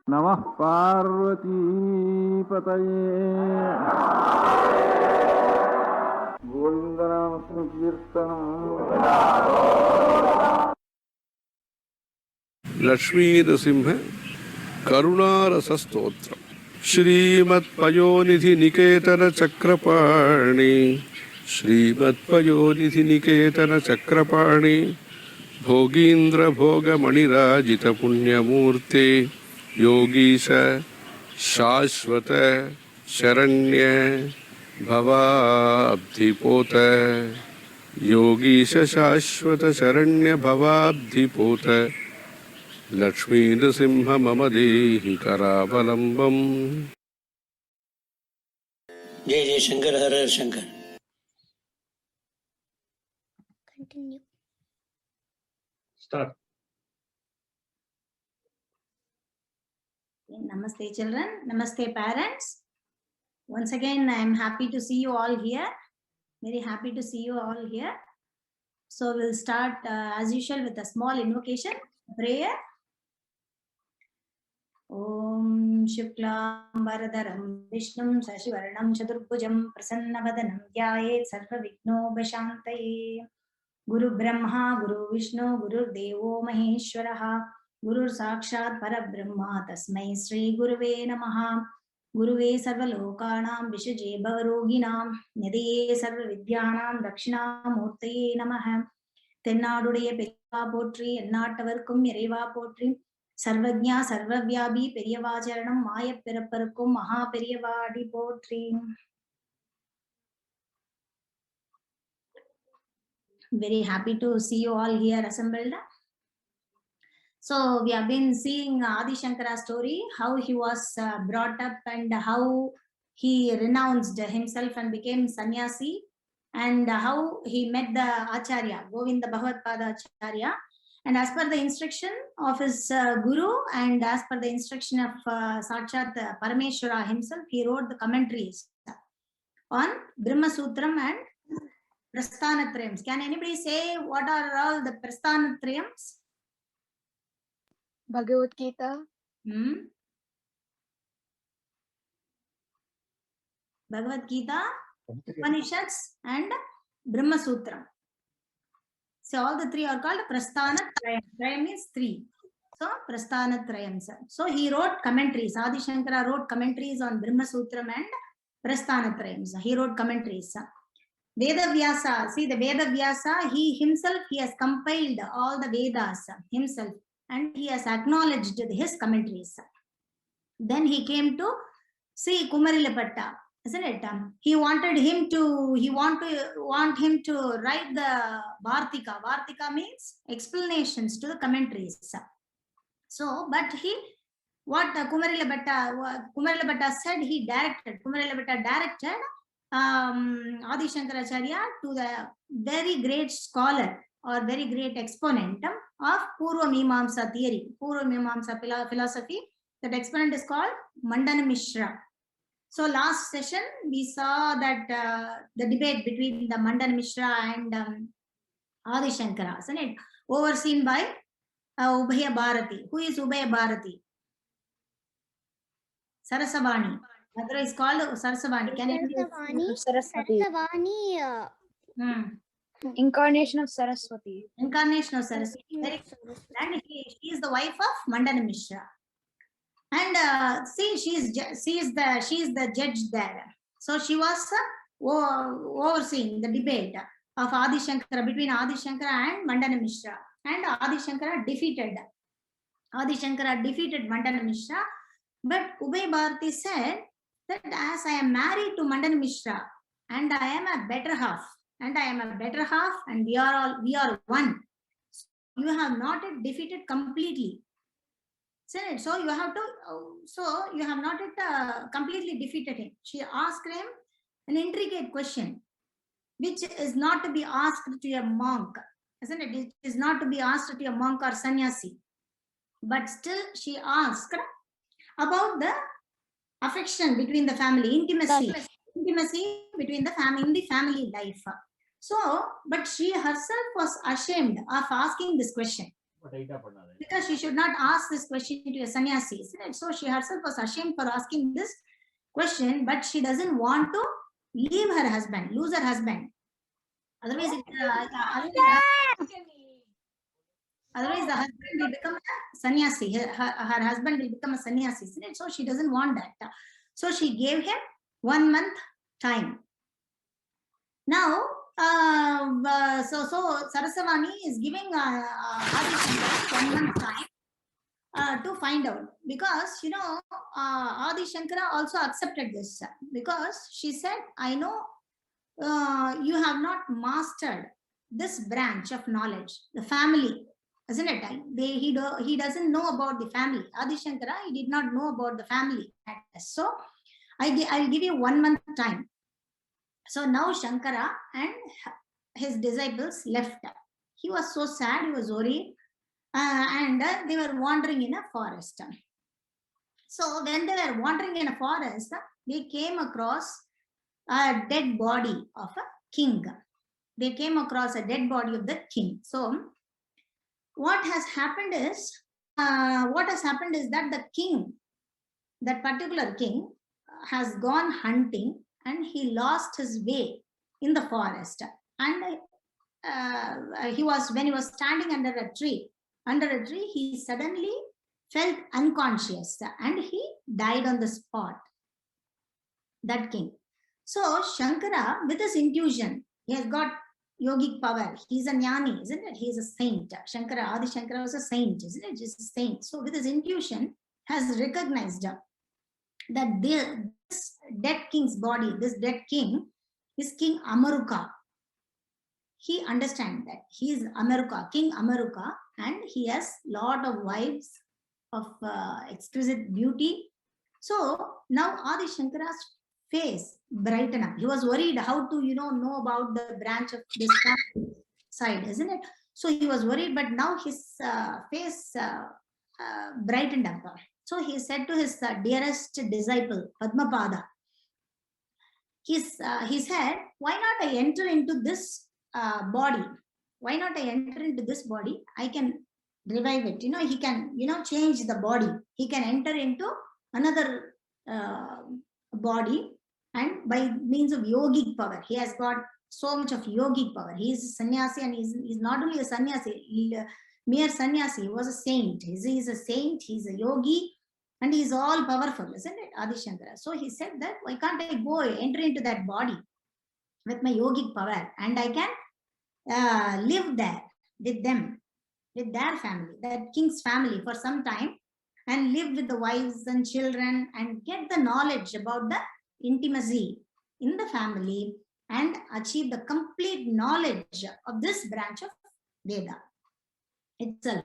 नमः पार्वती पतये गोविंद नाम संकीर्तनम। लक्ष्मी नृसिंह करुणारस स्तोत्रम। श्रीमत्पयोनिधि निकेतन चक्रपाणि श्रीमत्पयोनिधि निकेतन चक्रपाणि भोगीन्द्र भोगमणिराजित पुण्यमूर्ते योगीश शाश्वत शरण्य भवाब्धिपोत योगीश शाश्वत शरण्य भवाब्धिपोत लक्ष्मी नृसिंह मम देहि करावलंबम्। जय जय शंकर, हर हर Shankar. Continue. Start. Namaste children, namaste parents. Once again I am happy to see you all here, very happy to see you all here. So we'll start as usual with a small invocation prayer. Om Shuklam Bharadaram Vishnum Sashivarnam Chaturbhujam Prasannavadhanam Dhyayet Sarvavighnopashantaye. Guru Brahma Guru Vishnu Guru Devo Maheshwaraha Guru Sakshat Parabrahma Tasmai Sri Guruve Namaha. Guruve Sarvalokanam Vishaje Bhavaroginam Nidye Sarvavidyanam Dakshinamurtaye Namaha. தென்னாடுடைய பெரியவா போற்றி, எந்நாட்டவர்க்கும் இறைவா போற்றி, சர்வஜா சர்வவியாபி பெரியவாச்சரணம் மாயப் பிறப்பருக்கும் மகா பெரியவாடி போற்றி. Very happy to see you all here assembled. So we have been seeing Adi Shankara's story, how he was brought up and how he renounced himself and became sannyasi, and how he met the Acharya, Govinda Bhagavad-pada Acharya. And as per the instruction of his guru and as per the instruction of Sakshat Parameshwara himself, he wrote the commentaries on Brahma Sutram and Prasthanatrayams. Can anybody say what are all the Prasthanatrayams? Bhagavad Gita. Bhagavad Gita, Upanishads and Brahma Sutra. So all the three are called Prasthanatrayam. Trayam means three. So Prasthanatrayam. So he wrote commentaries. Adi Shankara wrote commentaries on Brahma Sutram and Prasthanatrayam. He wrote commentaries. Veda Vyasa, see the Veda Vyasa, he himself, he has compiled all the Vedas himself and he has acknowledged his commentaries. Then he came to see Kumarilapetta, isn't it? He wanted him to, want him to write the Vartika. Vartika means explanations to the commentaries. So, but what Kumarilapetta said, he directed, Kumarilapetta directed Adi Shankaracharya to the very great scholar or very great exponent of Purva Mimamsa theory, Purva Mimamsa philosophy. That exponent is called Mandana Mishra. So last session we saw that the debate between the Mandana Mishra and Adi Shankara, isn't it? Overseen by Ubhaya Bharati. Who is Ubhaya Bharati? Sarasavani. Mother is called Sarasavani. Can you Saraswati. Incarnation of Saraswati. Incarnation of Saraswati. And she is the wife of Mandana Mishra. And see, she is the judge there. So she was overseeing the debate of Adi Shankara, between Adi Shankara and Mandana Mishra. And Adi Shankara defeated Mandana Mishra. But Ubhaya Bharati said that as I am married to Mandana Mishra and I am a better half, and we are one. So you have not yet defeated completely. So you have not yet completely defeated him. She asked him an intricate question, which is not to be asked to a monk, isn't it? It is not to be asked to a monk or sannyasi. But still she asked about the affection between the family, intimacy between the family, in the family life. So, but she herself was ashamed of asking this question. because she should not ask this question to a sannyasi, isn't it? So she herself was ashamed for asking this question, but she doesn't want to leave her husband, lose her husband. Otherwise, otherwise the husband will become a sannyasi. Her husband will become a sannyasi, isn't it? So she doesn't want that. So she gave him 1 month time. Now, so Sarasavani is giving Adi Shankara 1 month time to find out, because Adi Shankara also accepted this, because she said, I know you have not mastered this branch of knowledge, the family, isn't it? He doesn't know about the family. Adi Shankara, he did not know about the family. So I'll give you 1 month time. So now Shankara and his disciples left. He was so sad, he was worried, and they were wandering in a forest. So when they were wandering in a forest, they came across a dead body of a king. They came across a dead body of the king. So what has happened is that the king, that particular king, has gone hunting, and he lost his way in the forest. And when he was standing under a tree, he suddenly felt unconscious and he died on the spot, that king. So Shankara, with his intuition, he has got yogic power. He's a jnani, isn't it? He's a saint. Adi Shankara was a saint, isn't it? He's a saint. So with his intuition, has recognized that this dead king's body, this dead king, is King Amaruka. He understands that he is Amaruka, King Amaruka, and he has lot of wives of exquisite beauty. So now Adi Shankara's face brightened up. He was worried how to know about the branch of this side, isn't it? So he was worried, but now his face brightened up. So he said to his dearest disciple, Padmapada, he said, why not I enter into this body? Why not I enter into this body? I can revive it. He can, change the body. He can enter into another body, and by means of yogic power. He has got so much of yogic power. He is a sannyasi, and he's not only a sannyasi, mere sannyasi. He was a saint. He's a saint, he's a yogi, and he's all powerful, isn't it, Adi Shankara? So he said that, why can't I go enter into that body with my yogic power, and I can live there with them, with their family, that king's family, for some time, and live with the wives and children, and get the knowledge about the intimacy in the family, and achieve the complete knowledge of this branch of Veda itself.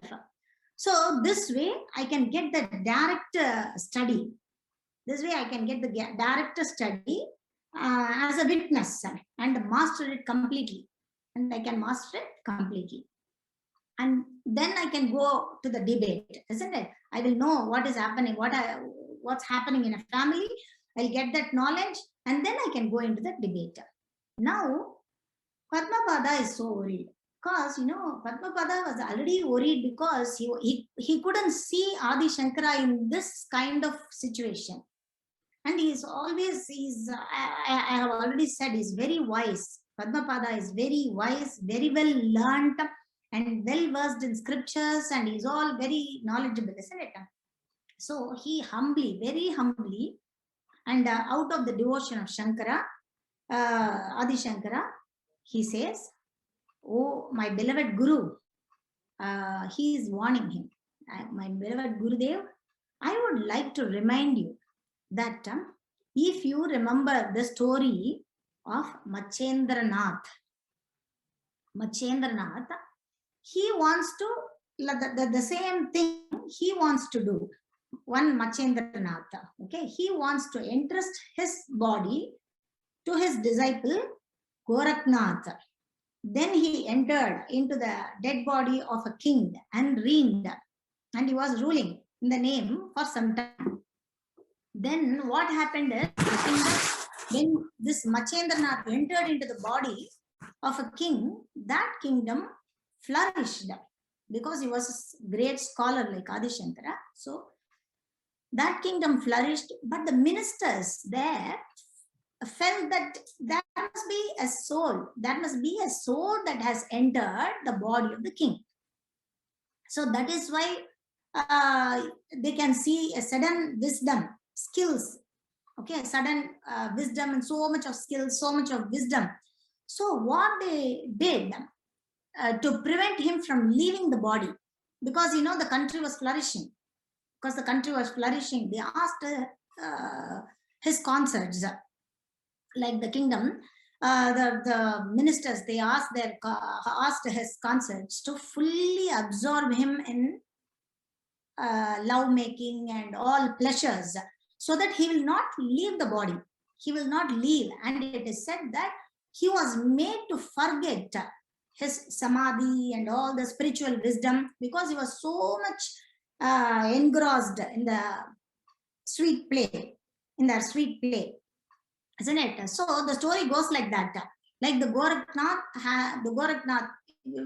So this way I can get the direct study. This way I can get the direct study as a witness and master it completely. And I can master it completely. And then I can go to the debate, isn't it? I will know what is happening, what's happening in a family. I'll get that knowledge, and then I can go into the debate. Now, Padmapada is so worried. Because, Padmapada was already worried because he couldn't see Adi Shankara in this kind of situation. And I have already said, he's very wise. Padmapada is very wise, very well learned, and well versed in scriptures, and he's all very knowledgeable, isn't it? So he humbly, very humbly, and out of the devotion of Shankara, Adi Shankara, he says, oh, my beloved Guru, he is warning him. My beloved Gurudev, I would like to remind you that if you remember the story of Machendranath, he wants to, the same thing he wants to do. One Machendranath, okay, he wants to entrust his body to his disciple Gorakhnath. Then he entered into the dead body of a king and reigned, and he was ruling in the name for some time. Then what happened is, when this Machendranath entered into the body of a king, that kingdom flourished. because he was a great scholar like Adi Shankara. So that kingdom flourished, but the ministers there felt that that must be a soul, that has entered the body of the king. So that is why they can see a sudden wisdom, skills, okay, sudden wisdom and so much of skills, so much of wisdom. So what they did to prevent him from leaving the body, because the country was flourishing. They asked his concerts, like the kingdom, the ministers, they asked his concerts to fully absorb him in love making and all pleasures, so that he will not leave the body. He will not leave. And it is said that he was made to forget his samadhi and all the spiritual wisdom, because he was so much engrossed in the sweet play, isn't it? So the story goes like that. Like the Gorakhnath,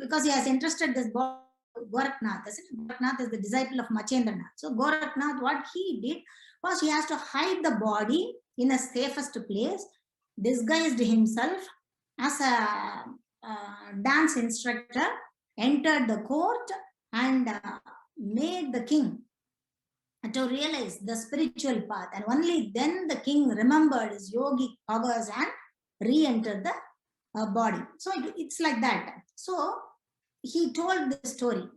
because he has interested this Gorakhnath, isn't it? Gorakhnath is the disciple of Machendranath. So Gorakhnath, what he did was he has to hide the body in a safest place, disguised himself as a dance instructor, entered the court and made the king to realize the spiritual path. And only then the king remembered his yogic powers and re-entered the body. So it's like that. So he told this story.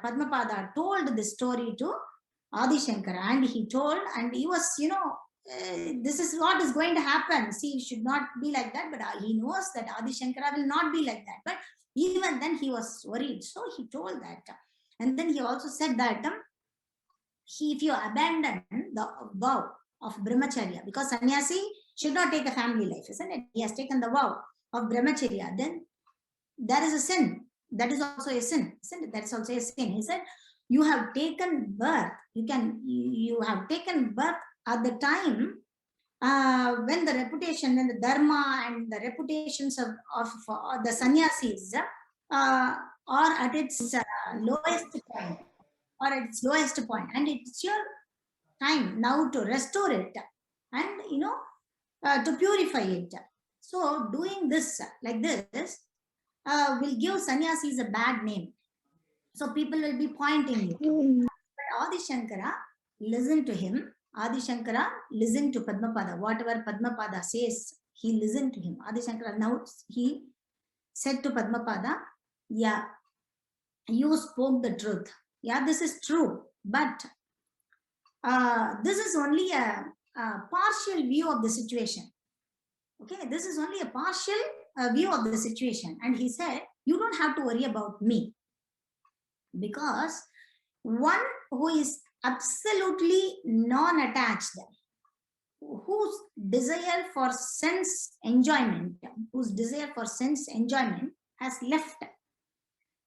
Padmapada told this story to Adi Shankara, and he was, this is what is going to happen. See, it should not be like that, but he knows that Adi Shankara will not be like that. But even then he was worried. So he told that. And then he also said that if you abandon the vow of brahmacharya, because sannyasi should not take a family life, isn't it? He has taken the vow of brahmacharya, then there is a sin. That is also a sin, isn't it? That's also a sin. He said, you have taken birth. You have taken birth at the time when the reputation, when the dharma and the reputations of the sannyasis are at its lowest point, and it's your time now to restore it and to purify it. So doing this like this will give sannyasis a bad name. So people will be pointing you. But Adi Shankara listened to him. Adi Shankara listened to Padmapada. Whatever Padmapada says, he listened to him. Adi Shankara, now he said to Padmapada, yeah, you spoke the truth. Yeah, this is true. But this is only a partial view of the situation. Okay, this is only a partial view of the situation. And he said, you don't have to worry about me. Because one who is absolutely non-attached, whose desire for sense enjoyment has left.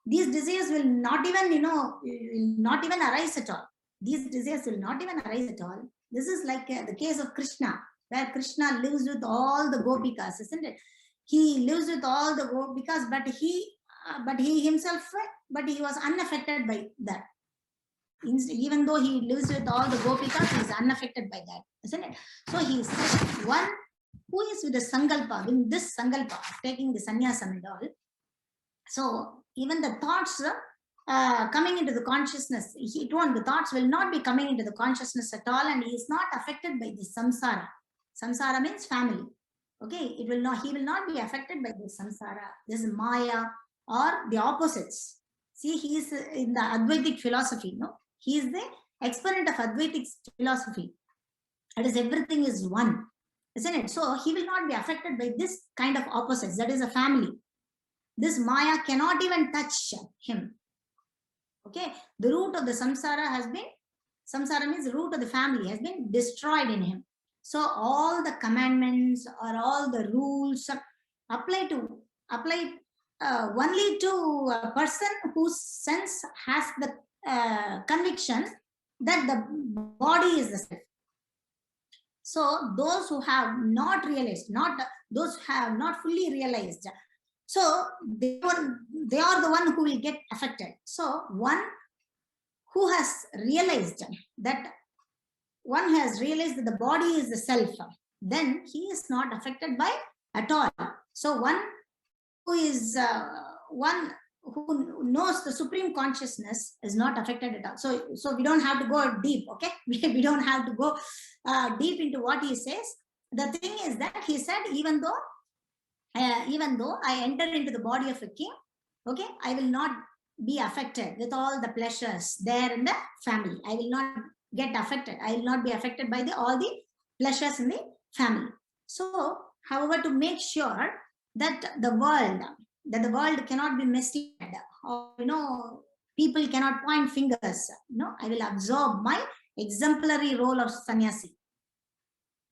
These desires will not even, arise at all. These desires will not even arise at all. This is like the case of Krishna, where Krishna lives with all the gopikas, isn't it? He lives with all the gopikas, but he was unaffected by that. Even though he lives with all the gopikas, he is unaffected by that, isn't it? So he said, one who is with the sankalpa, in this sankalpa, taking the sannyasam and all. So even the thoughts coming into the consciousness, the thoughts will not be coming into the consciousness at all, and he is not affected by the samsara. Samsara means family. Okay, he will not be affected by this samsara, this maya, or the opposites. See, he is in the Advaitic philosophy, no? He is the exponent of Advaitic philosophy. That is, everything is one, isn't it? So he will not be affected by this kind of opposites, that is a family. This maya cannot even touch him. Okay, the root of the samsara means the root of the family, has been destroyed in him. So all the commandments or all the rules apply only to a person whose sense has the conviction that the body is the self. So those who have not realized, those who have not fully realized, So they are the one who will get affected. So one who has realized that the body is the self, then he is not affected by at all. So one who is one who knows the supreme consciousness is not affected at all. So we don't have to go deep, okay? We don't have to go deep into what he says. The thing is that he said, even though I enter into the body of a king, okay, I will not be affected with all the pleasures there in the family. I will not get affected. I will not be affected by all the pleasures in the family. So, however, to make sure that the world cannot be misled, or people cannot point fingers, I will absorb my exemplary role of sannyasi.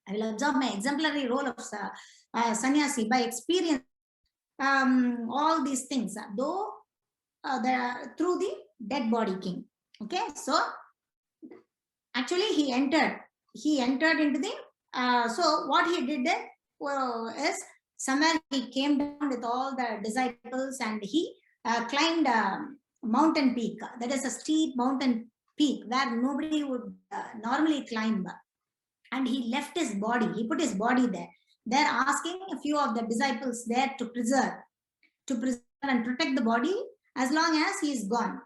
I will absorb my exemplary role of sannyasi by experience all these things, though through the dead body king. Okay, so actually he entered into the so what he did is somewhere he came down with all the disciples and he climbed a mountain peak. That is a steep mountain peak where nobody would normally climb, and he left his body. He put his body there. They're asking a few of the disciples there to preserve and protect the body as long as he is gone.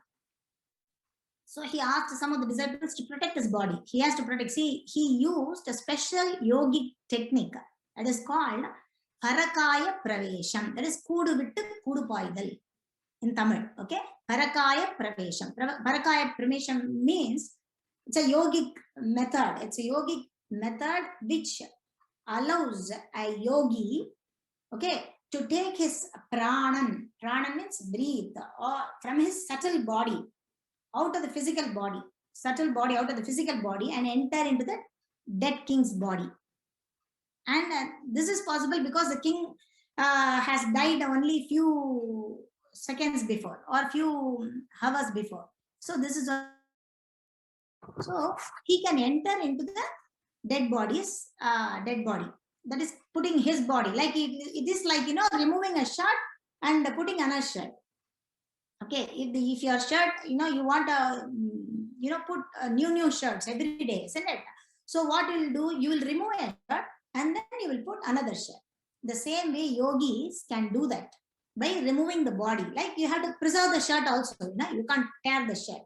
So he asked some of the disciples to protect his body. He has to protect. See, he used a special yogic technique that is called Parakaya Pravesham. That is Kudu Vittu Kudu Poidal in Tamil. Okay, Parakaya Pravesham. Parakaya Pravesham means it's a yogic method. It's a yogic method which allows a yogi, okay, to take his pranan. Pranan means breathe, or from his subtle body out of the physical body, out of the physical body, and enter into the dead king's body. And this is possible because the king has died only few seconds before or few hours before. So this is so he can enter into the dead body. That is putting his body, like it is like removing a shirt and putting another shirt. Okay, if your shirt, you want to put new shirts every day, isn't it? So what you will do, you will remove a shirt and then you will put another shirt. The same way yogis can do that by removing the body. Like you have to preserve the shirt also. You can't tear the shirt.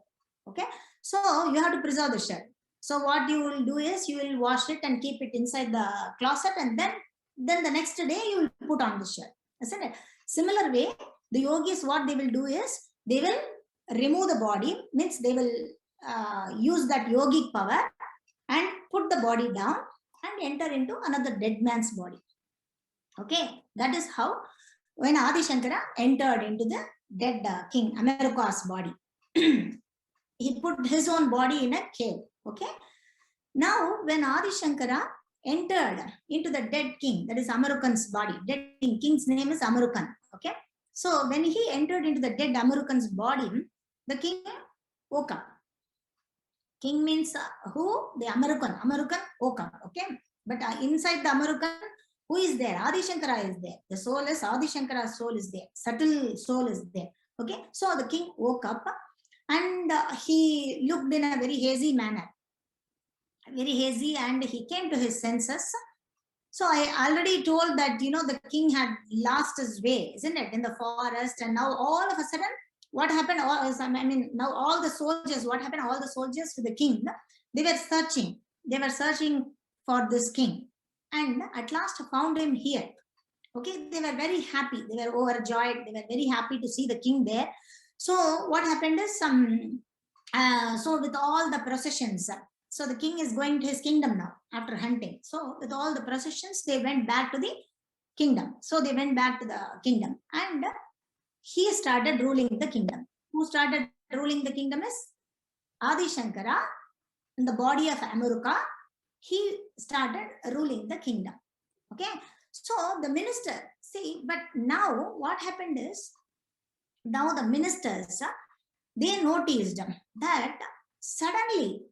Okay, so you have to preserve the shirt. So what you will do is you will wash it and keep it inside the closet, and then the next day you will put on the shirt, isn't it? Similar way, the yogis, what they will do is they will remove the body, means they will use that yogic power and put the body down and enter into another dead man's body. Okay, that is how when Adi Shankara entered into the dead king Amaruka's body. He put his own body in a cave. Okay, now when Adi Shankara entered into the dead king, that is Amarukan's body, dead king's name is Amarukan. Okay, so when he entered into the dead Amarukan's body, the king woke up. King means who? The Amarukan. Amarukan woke up. Okay, but inside the Amarukan, who is there? Adi Shankara is there. The soul is Adi Shankara's soul is there. Subtle soul is there. Okay, so the king woke up and he looked in a very hazy manner. Very hazy, and he came to his senses. So I already told that the king had lost his way, isn't it, in the forest, and now all of a sudden what happened? Now all the soldiers, what happened? All the soldiers to the king, they were searching for this king, and at last found him here. Okay, they were very happy, they were overjoyed, they were very happy to see the king there. So what happened is so with all the processions, so the king is going to his kingdom now after hunting. So with all the processions, they went back to the kingdom. So they went back to the kingdom, and he started ruling the kingdom. Who started ruling the kingdom is Adi Shankara in the body of Amaruka. He started ruling the kingdom. Okay, so the minister, see, but now what happened is, now the ministers, they noticed that suddenly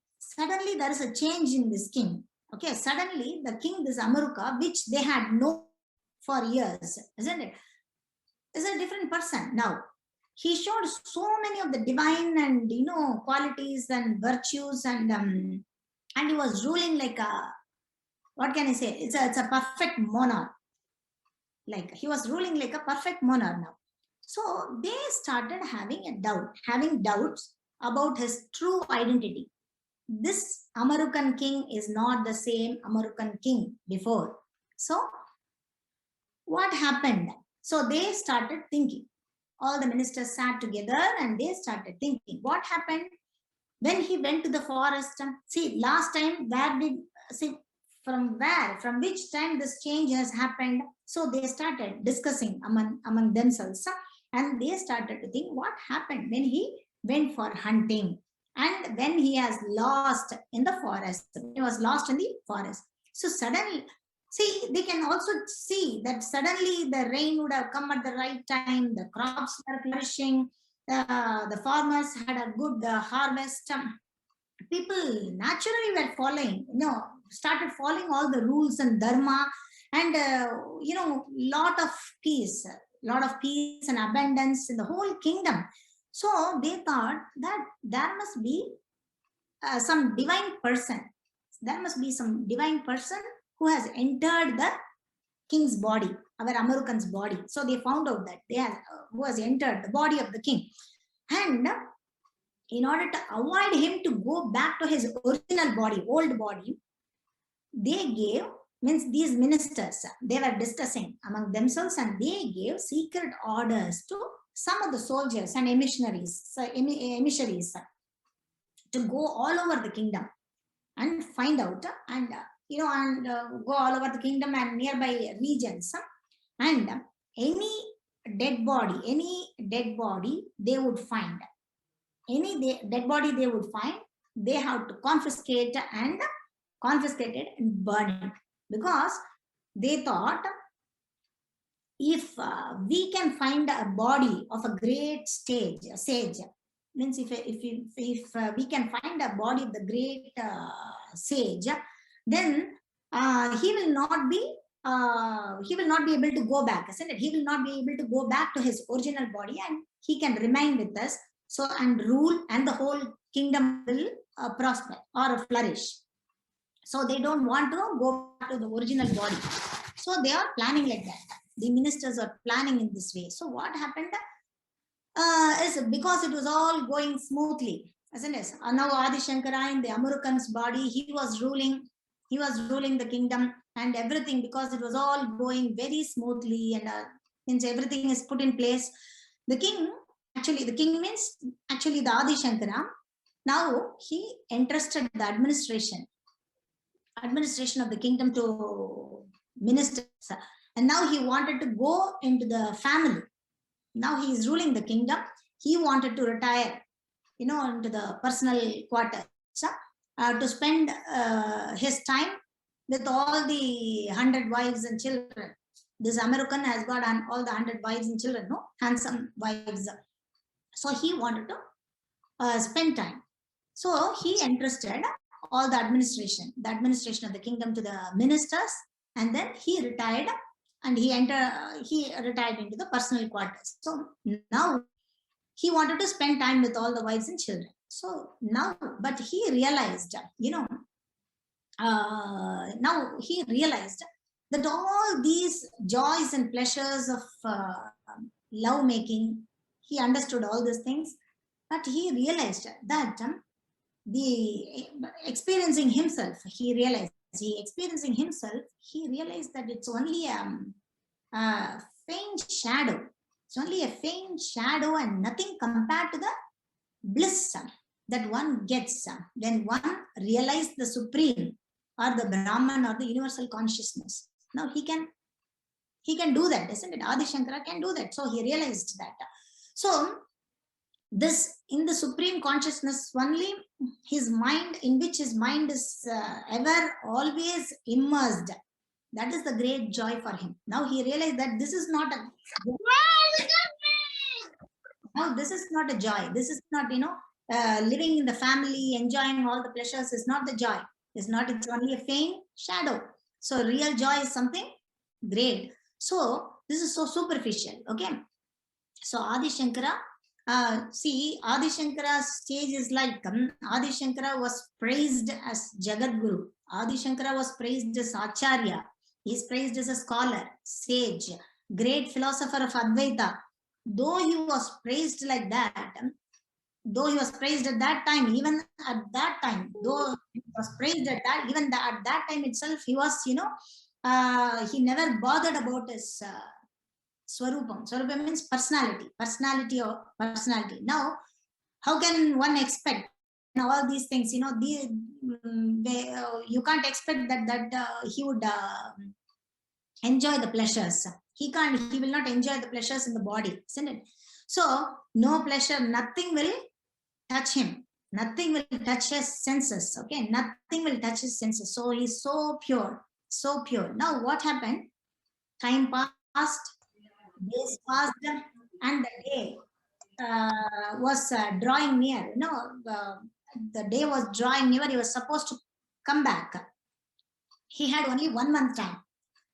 there is a change in this king. Okay, suddenly the king, this Amaruka, which they had known for years, isn't it? is a different person now. He showed so many of the divine and qualities and virtues, and he was ruling like a, what can I say? It's a perfect monarch. Like he was ruling like a perfect monarch now. So they started having doubts about his true identity. This Amarukan king is not the same Amarukan king before. So what happened? So they started thinking. All the ministers sat together and they started thinking. What happened when he went to the forest? See, last time, from which time this change has happened? So they started discussing among themselves, and they started to think what happened when he went for hunting and when he has lost in the forest. He was lost in the forest. So suddenly, see, they can also see that suddenly the rain would have come at the right time, the crops were flourishing, the farmers had a good harvest. People naturally were following, started following all the rules and dharma, and lot of peace and abundance in the whole kingdom. So they thought that there must be some divine person. There must be some divine person who has entered the king's body, our Amarukan's body. So they found out that who has entered the body of the king. And in order to avoid him to go back to his original body, old body, they gave, these ministers, they were discussing among themselves, and they gave secret orders to some of the soldiers and emissaries to go all over the kingdom and find out, and go all over the kingdom and nearby regions, and any dead body they would find, they have to confiscate it and burn it, because they thought, if we can find a body of a great sage, means if we can find a body of the great sage, then he will not be able to go back, isn't it? He will not be able to go back to his original body, and he can remain with us, so and rule, and the whole kingdom will prosper or flourish. So they don't want to go back to the original body. So they are planning like that. The ministers are planning in this way. So what happened is, because it was all going smoothly, isn't it? Now Adi Shankara in the Amarukan's body, he was ruling the kingdom and everything, because it was all going very smoothly, and since everything is put in place, the king means actually the Adi Shankara. Now he entrusted the administration of the kingdom to ministers, and now he wanted to go into the family. Now he is ruling the kingdom. He wanted to retire, into the personal quarters, to spend his time with all the 100 wives and children. This Amarukan has got all the 100 wives and children, handsome wives. So he wanted to spend time. So he entrusted all the administration of the kingdom to the ministers, and then he retired, and he retired into the personal quarters. So now he wanted to spend time with all the wives and children. So now, but he realized, that all these joys and pleasures of love making, he understood all these things, but he realized that experiencing himself, he realized that it's only a faint shadow. It's only a faint shadow and nothing compared to the bliss that one gets when one realizes the Supreme, or the Brahman, or the universal consciousness. Now he can do that, isn't it? Adi Shankara can do that. So he realized that. So this, in the Supreme Consciousness only, his mind, in which his mind is ever always immersed, that is the great joy for him. Now he realized that this is not a joy. This is not, living in the family, enjoying all the pleasures is not the joy. It's only a faint shadow. So real joy is something great. So this is so superficial, okay? So Adi Shankara, see, Adi Shankara's stage is like Adi Shankara was praised as Jagat Guru. Adi Shankara was praised as Acharya. He is praised as a scholar, sage, great philosopher of Advaita. Though he was praised like that, though he was praised at that time, even at that time, though he was praised at that, even at that time itself, he was, he never bothered about his Swarupam. Swarupam means personality, personality or personality. Now, how can one expect all these things? You can't expect that he would enjoy the pleasures. He can't. He will not enjoy the pleasures in the body, isn't it? So, no pleasure, nothing will touch him. Nothing will touch his senses. Okay, nothing will touch his senses. So he's so pure, so pure. Now, what happened? Time passed. Days passed, and the day was drawing near. The day was drawing near. He was supposed to come back. He had only 1 month time.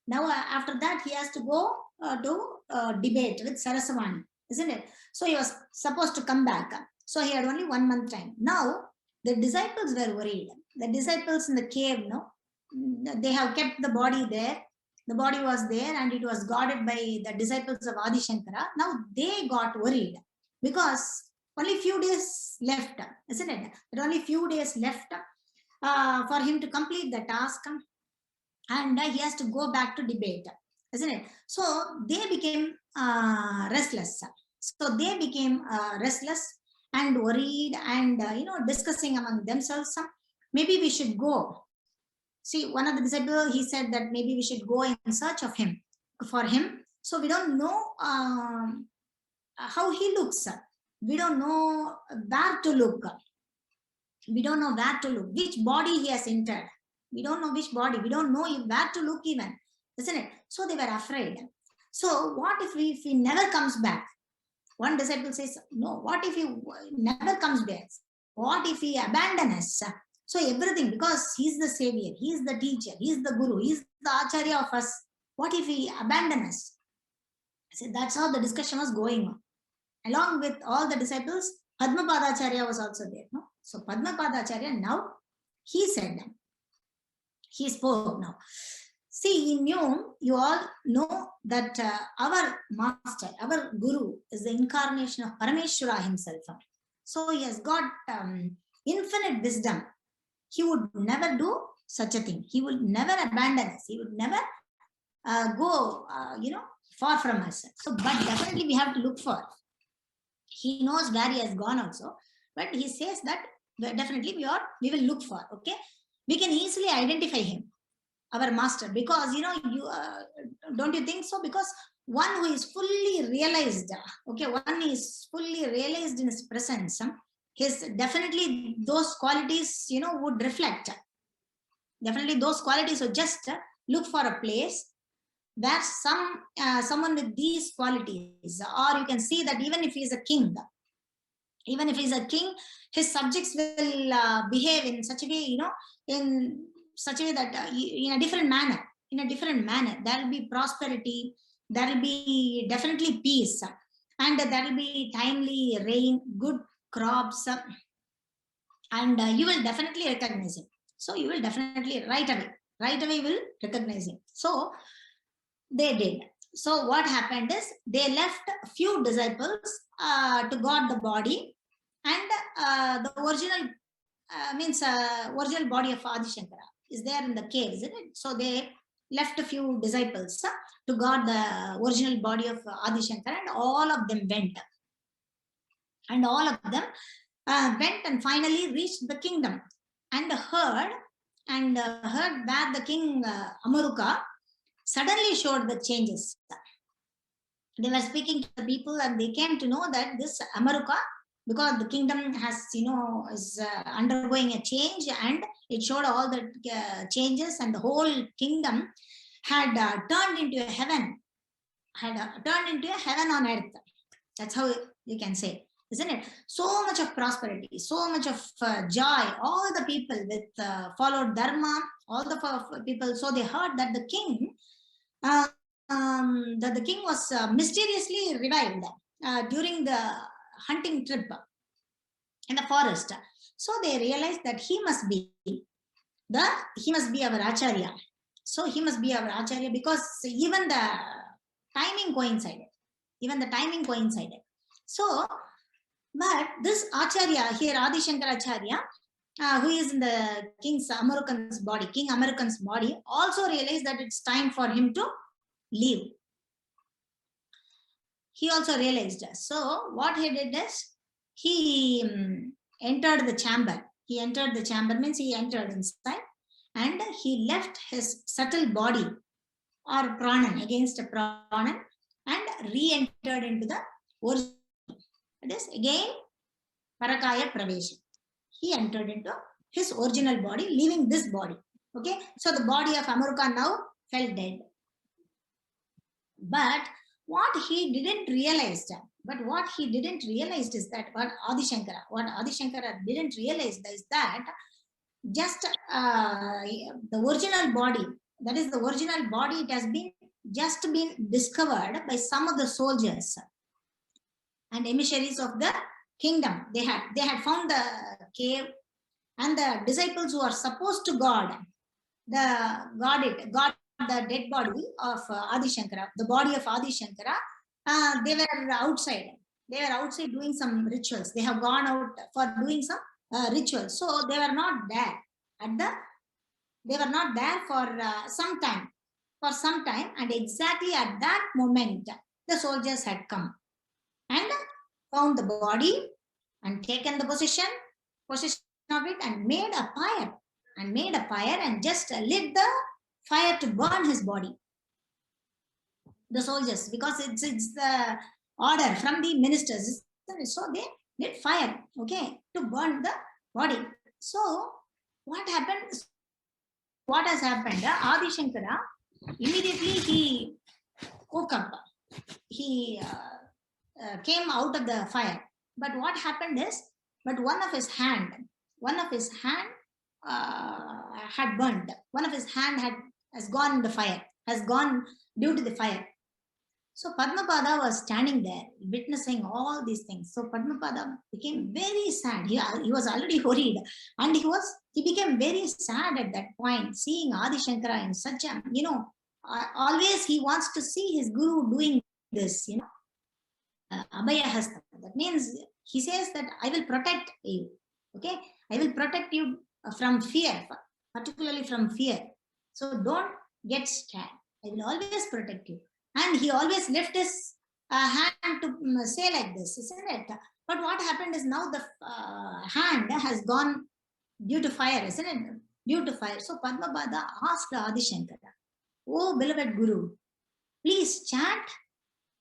Now, after that, he has to go to debate with Saraswani, isn't it? So he was supposed to come back. So he had only 1 month time. Now, the disciples were worried. The disciples in the cave, they have kept the body there. The body was there and it was guarded by the disciples of Adi Shankara. Now they got worried because only few days left, isn't it? There are only few days left for him to complete the task, and he has to go back to debate, isn't it? So they became restless. So they became restless and worried and discussing among themselves. Maybe we should go. See, one of the disciples, he said that maybe we should go in search of him, for him. So we don't know how he looks. We don't know where to look. We don't know where to look, which body he has entered. We don't know which body. We don't know where to look even, isn't it? So they were afraid. So what if he never comes back? One disciple says, no, what if he never comes back? What if he abandons us? So everything, because he's the savior, he's the teacher, he's the guru, he's the acharya of us. What if he abandons us? So that's how the discussion was going on. Along with all the disciples, Padmapadacharya was also there. No? So Padmapadacharya now, he said, he spoke now. See, he knew, you all know that our master, our guru is the incarnation of Parameshwara himself. So he has got infinite wisdom. He would never do such a thing. He would never abandon us. He would never go, far from us. So, but definitely we have to look for. He knows where he has gone also, but he says that definitely we will look for. Okay, we can easily identify him, our master, because don't you think so? Because one who is fully realized, okay, one is fully realized in his presence. His definitely those qualities would reflect. Definitely those qualities would just look for a place where someone with these qualities, or you can see that even if he is a king, his subjects will behave in such a way, in such a way that in a different manner. There will be prosperity, there will be definitely peace, and there will be timely rain, good crops, and you will definitely recognize him. So you will definitely right away will recognize him. So they did. So what happened is they left a few disciples to guard the body, and the original original body of Adi Shankara is there in the cave, isn't it? So they left a few disciples to guard the original body of Adi Shankara, and all of them went. And all of them went and finally reached the kingdom and heard where the king Amaruka suddenly showed the changes. They were speaking to the people and they came to know that this Amaruka, because the kingdom has, is undergoing a change, and it showed all the changes, and the whole kingdom had turned into a heaven, on earth. That's how you can say, isn't it? So much of prosperity, so much of joy. All the people with followed dharma, all the people. So they heard that the king, was mysteriously revived. during the hunting trip in the forest. So they realized that he must be our Acharya. So he must be our Acharya because even the timing coincided. So, but this Acharya here, Adi Shankara Acharya, who is in the King American's body, also realized that it's time for him to leave. He also realized. So what he did is he entered the chamber. He entered the chamber means he entered inside, and he left his subtle body or pranan against a pranan and re-entered into the original. That is again Parakaya Pravesha. He entered into his original body, leaving this body. Okay, so the body of Amruka now fell dead. But what he didn't realize is that what Adi Shankara didn't realize is that just the original body, that is the original body, it has been just been discovered by some of the soldiers and emissaries of the kingdom. They had found the cave, and the disciples who are supposed to guard the dead body of Adi Shankara, the body of Adi Shankara, they were outside. They were outside doing some rituals. They have gone out for doing some rituals. So they were not there for some time. And exactly at that moment, the soldiers had come and found the body and taken the possession of it and made a fire and just lit the fire to burn his body. The soldiers, because it's the order from the ministers, so they lit fire, okay, to burn the body. So what has happened? Adi Shankara immediately he woke up. He came out of the fire. But what happened is, one of his hand had burned. One of his hand has gone in the fire, has gone due to the fire. So Padmapada was standing there witnessing all these things. So Padmapada became very sad. He was already worried, and he became very sad at that point, seeing Adi Shankara in such a, always he wants to see his guru doing this, Abhaya Hasta. That means he says that I will protect you. Okay, I will protect you from fear, particularly from fear. So don't get scared. I will always protect you. And he always lifted his hand to say like this, isn't it? But what happened is now the hand has gone due to fire, isn't it? Due to fire. So Padmapada asked Adi Shankara, "Oh, beloved Guru, please chant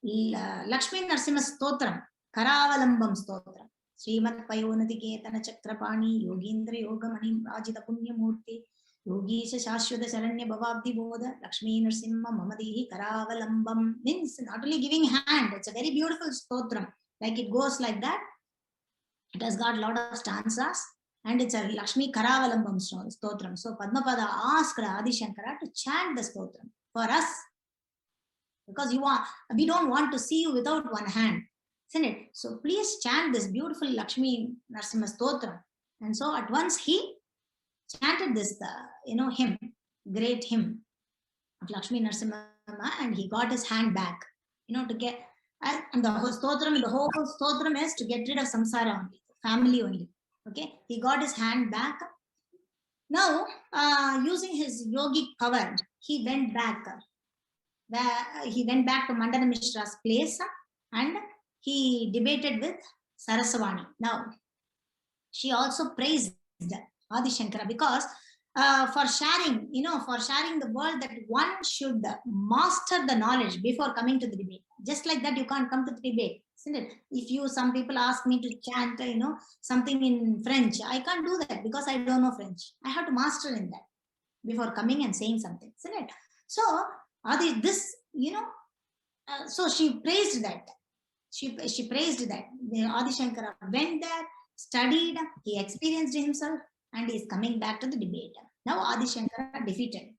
Lakshmi Narsimha Stotram, Karavalambam Stotram. Srimat Payonati Ketana Chakrapani, Yogindra Yogamani, Rajita Punyamurti, Yogisha Shashwata Saranya Bhavabdi Bodha, Lakshmi Narsimha Mamadihi Karavalambam." Means not only giving hand, it's a very beautiful stotram. Like it goes like that. It has got a lot of stanzas, and it's a Lakshmi Karavalambam stotram. So Padmapada asked Adi Shankara to chant the stotram for us, because we don't want to see you without one hand, isn't it? So please chant this beautiful Lakshmi Narsimha stotram. And so at once he chanted this, hymn, great hymn of Lakshmi Narsimha, and he got his hand back, to get, and the whole stotram is to get rid of samsara only, family only. Okay, he got his hand back. Now, using his yogic power, he went back to Mandana Mishra's place, and he debated with Saraswani. Now, she also praised Adi Shankara because for sharing the world, that one should master the knowledge before coming to the debate. Just like that, you can't come to the debate, isn't it? If some people ask me to chant, something in French, I can't do that because I don't know French. I have to master in that before coming and saying something, isn't it? So Adi, so she praised that. She praised that. Adi Shankara went there, studied, he experienced himself, and he is coming back to the debate. Now Adi Shankara defeated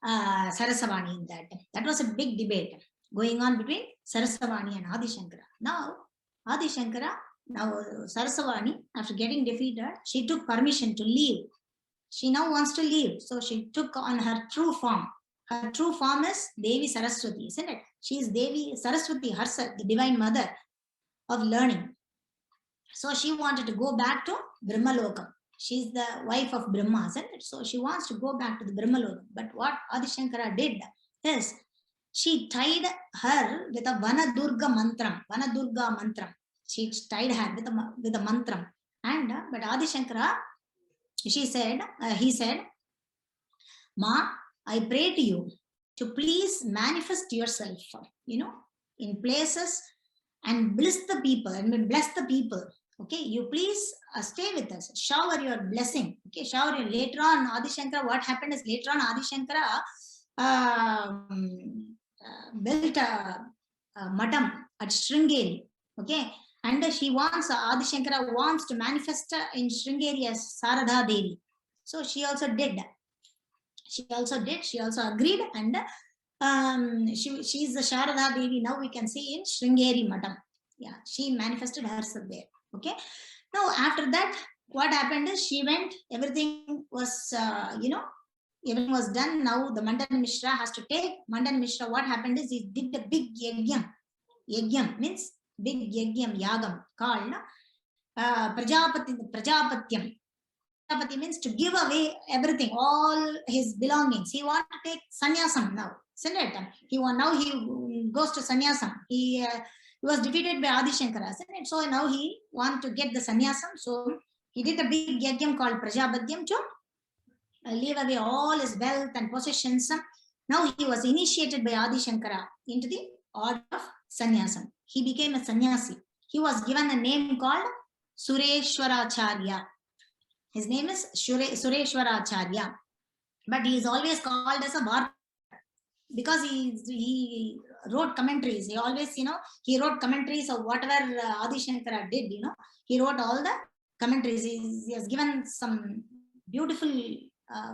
Saraswani in that. That was a big debate going on between Sarasavani and Adi Shankara. Now Sarasavani, after getting defeated, she took permission to leave. She now wants to leave. So she took on her true form. Her true form is Devi Saraswati, isn't it? She is Devi Saraswati herself, the divine mother of learning. So she wanted to go back to Brahmalokam. She's the wife of Brahma, isn't it? So she wants to go back to the Brahmalokam. But what Adi Shankara did is, she tied her with a Vanadurga mantram. Vanadurga mantram. She tied her with a mantram. And but Adi Shankara, he said, Ma, I pray to you to please manifest yourself, in places and bless the people. Okay, you please stay with us. Shower your blessing. Okay, shower your. Later on, Adi Shankara, what happened is, later on, Adi Shankara built a matam at Sringeri. Okay, and Adi Shankara wants to manifest in Sringeri as Sarada Devi. So she also did. She also agreed, and she is the Sharada Devi. Now we can see in Sringeri Matam. Yeah, she manifested herself there. Okay. Now after that, what happened is, she went. Everything was, everything was done. Now the Mandana Mishra has to take. Mandana Mishra, what happened is, he did a big yajnam. Yajnam means big yagam called Prajapatyam. Prajapati means to give away everything, all his belongings. He wants to take sannyasam now, isn't it? He goes to sannyasam. He was defeated by Adi Shankara, isn't it? So now he wants to get the sannyasam. So he did a big yajnam called Prajapatyam to leave away all his wealth and possessions. Now he was initiated by Adi Shankara into the order of sannyasam. He became a sannyasi. He was given a name called Sureshwaracharya. His name is Sureshwaracharya, but he is always called as a Vartika, because he wrote commentaries. He always, he wrote commentaries of whatever Adi Shankara did. He wrote all the commentaries. He has given some beautiful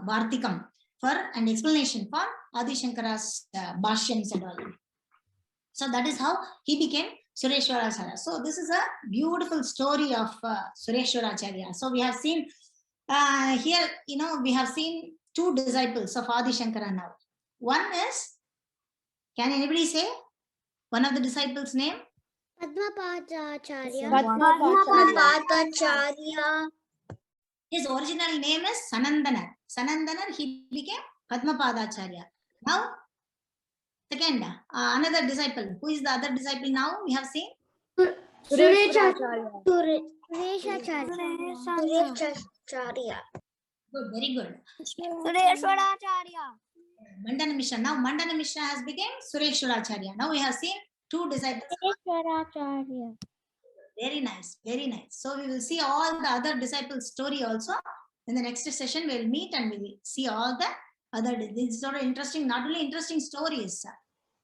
Vartikam for an explanation for Adi Shankara's bhashyams and all. So that is how he became Sureshwaracharya. So this is a beautiful story of Sureshwaracharya. So we have seen here, we have seen two disciples of Adi Shankara now. One is, can anybody say one of the disciples' name? Padmapadacharya. His original name is Sanandanar. Sanandanar, he became Padmapadacharya. Now, second, another disciple. Who is the other disciple now? We have seen Sureshacharya. Good, very good. Sureshwaracharya. Mandana Mishra. Now Mandana Mishra has become Sureshwaracharya. Now we have seen two disciples. Sureshwaracharya. Very nice, very nice. So we will see all the other disciples' story also. In the next session, we will meet and we will see all the other. This is sort of interesting, not only interesting stories.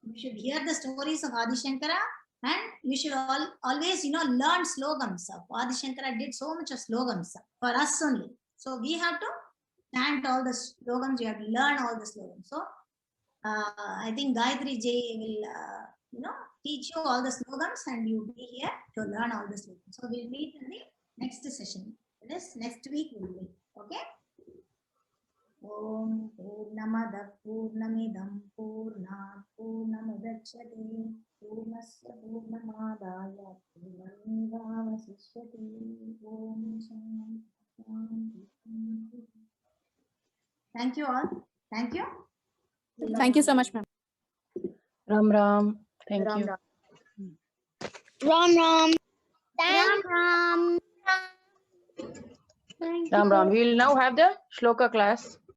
We should hear the stories of Adi Shankara, and we should always, learn slogans. Adi Shankara did so much of slogans for us only. So we have to chant all the slogans. We have to learn all the slogans. So I think Gayatri Ji will, teach you all the slogans, and you will be here to learn all the slogans. So we'll meet in the next session. This next week we will meet. Okay. Om Purnamada Purnamidam Purnat Purnamudachyate Purnasya Purnamadaya Purnamevavasishyate. Om Shanti. Thank you all. Thank you. Thank you so much, ma'am. Ram Ram. Thank you. Ram Ram. Ram Ram. Ram Ram. We will now have the shloka class.